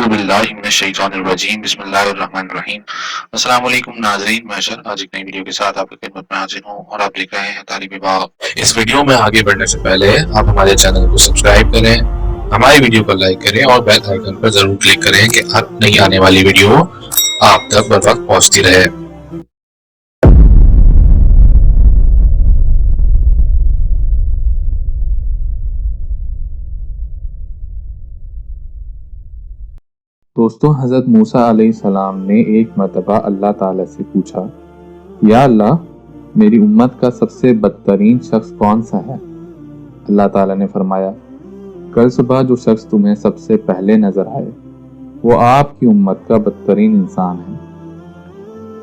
اعوذ باللہ من الشیطان الرجیم بسم اللہ الرحمن الرحیم۔ السلام علیکم ناظرین، میں اشر آج ایک نئی ویڈیو کے ساتھ آپ کی خدمت میں حاضر ہوں اور آپ دیکھ رہے ہیں طالب باغ۔ اس ویڈیو میں آگے بڑھنے سے پہلے آپ ہمارے چینل کو سبسکرائب کریں، ہماری ویڈیو کو لائک کریں اور بیل آئیکن پر ضرور کلک کریں کہ ہر نئی آنے والی ویڈیو آپ تک بر وقت پہنچتی رہے۔ دوستوں، حضرت موسیٰ علیہ السلام نے ایک مرتبہ اللہ تعالیٰ سے پوچھا، یا اللہ، میری امت کا سب سے بدترین شخص کون سا ہے؟ اللہ تعالیٰ نے فرمایا، کل صبح جو شخص تمہیں سب سے پہلے نظر آئے وہ آپ کی امت کا بدترین انسان ہے۔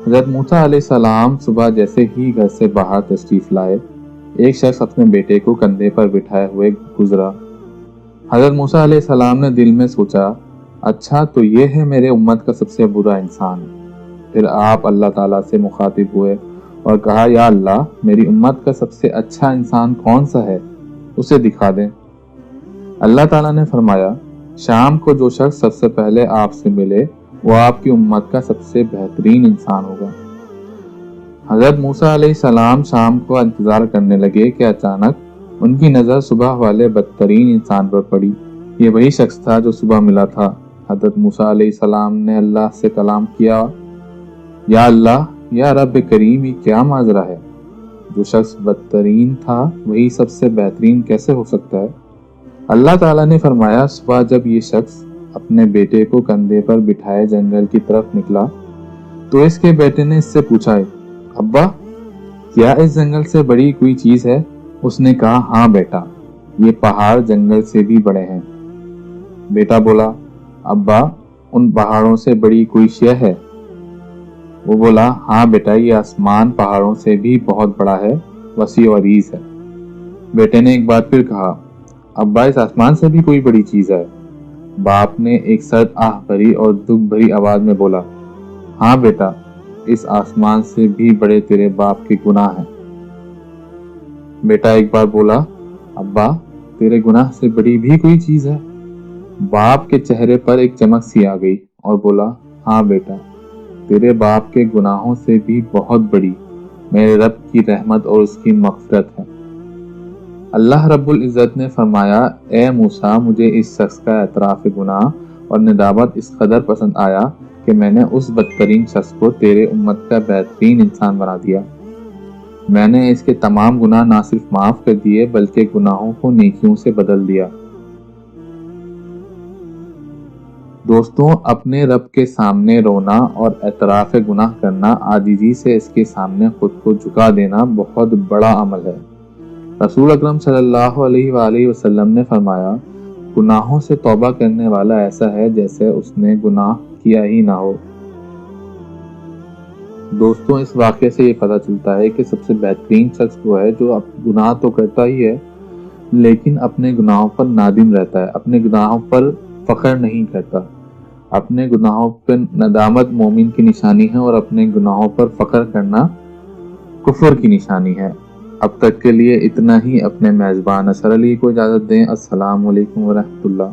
حضرت موسیٰ علیہ السلام صبح جیسے ہی گھر سے باہر تشریف لائے، ایک شخص اپنے بیٹے کو کندھے پر بٹھائے ہوئے گزرا۔ حضرت موسیٰ علیہ السلام نے دل میں سوچا، اچھا تو یہ ہے میرے امت کا سب سے برا انسان۔ پھر آپ اللہ تعالیٰ سے مخاطب ہوئے اور کہا، یا اللہ، میری امت کا سب سے اچھا انسان کون سا ہے، اسے دکھا دیں۔ اللہ تعالیٰ نے فرمایا، شام کو جو شخص سب سے پہلے آپ سے ملے وہ آپ کی امت کا سب سے بہترین انسان ہوگا۔ حضرت موسیٰ علیہ السلام شام کو انتظار کرنے لگے کہ اچانک ان کی نظر صبح والے بدترین انسان پر پڑی۔ یہ وہی شخص تھا جو صبح ملا تھا۔ حضرت موسیٰ علیہ السلام نے اللہ سے کلام کیا، یا اللہ، یا رب کریم، یہ کیا ماجرا ہے؟ جو شخص بدترین تھا وہی سب سے بہترین کیسے ہو سکتا ہے؟ اللہ تعالیٰ نے فرمایا، صبح جب یہ شخص اپنے بیٹے کو کندھے پر بٹھائے جنگل کی طرف نکلا تو اس کے بیٹے نے اس سے پوچھا، ابا، کیا اس جنگل سے بڑی کوئی چیز ہے؟ اس نے کہا، ہاں بیٹا، یہ پہاڑ جنگل سے بھی بڑے ہیں۔ بیٹا بولا، ابا، ان پہاڑوں سے بڑی کوئی شے ہے؟ وہ بولا، ہاں بیٹا، یہ آسمان پہاڑوں سے بھی بہت بڑا ہے، وسیع و عریض ہے۔ بیٹے نے ایک بار پھر کہا، ابا، اس آسمان سے بھی کوئی بڑی چیز ہے؟ باپ نے ایک سرد آہ بھری اور دکھ بھری آواز میں بولا، ہاں بیٹا، اس آسمان سے بھی بڑے تیرے باپ کے گناہ ہیں۔ بیٹا ایک بار بولا، ابا، تیرے گناہ سے بڑی بھی کوئی چیز ہے؟ باپ کے چہرے پر ایک چمک سی آ گئی اور بولا، ہاں بیٹا، تیرے باپ کے گناہوں سے بھی بہت بڑی میرے رب کی رحمت اور اس کی مغفرت ہے۔ اللہ رب العزت نے فرمایا، اے موسیٰ، مجھے اس شخص کا اعتراف گناہ اور ندامت اس قدر پسند آیا کہ میں نے اس بدترین شخص کو تیرے امت کا بہترین انسان بنا دیا۔ میں نے اس کے تمام گناہ نہ صرف معاف کر دیے بلکہ گناہوں کو نیکیوں سے بدل دیا۔ دوستوں، اپنے رب کے سامنے رونا اور اعتراف گناہ کرنا، عاجزی سے اس کے سامنے خود کو جھکا دینا بہت بڑا عمل ہے۔ رسول اکرم صلی اللہ علیہ وآلہ وسلم نے فرمایا، گناہوں سے توبہ کرنے والا ایسا ہے جیسے اس نے گناہ کیا ہی نہ ہو۔ دوستوں، اس واقعے سے یہ پتہ چلتا ہے کہ سب سے بہترین شخص وہ ہے جو گناہ تو کرتا ہی ہے لیکن اپنے گناہوں پر نادم رہتا ہے، اپنے گناہوں پر فخر نہیں کرتا۔ اپنے گناہوں پر ندامت مومن کی نشانی ہے اور اپنے گناہوں پر فخر کرنا کفر کی نشانی ہے۔ اب تک کے لیے اتنا ہی۔ اپنے میزبان اشر علی کو اجازت دیں۔ السلام علیکم ورحمۃ اللہ۔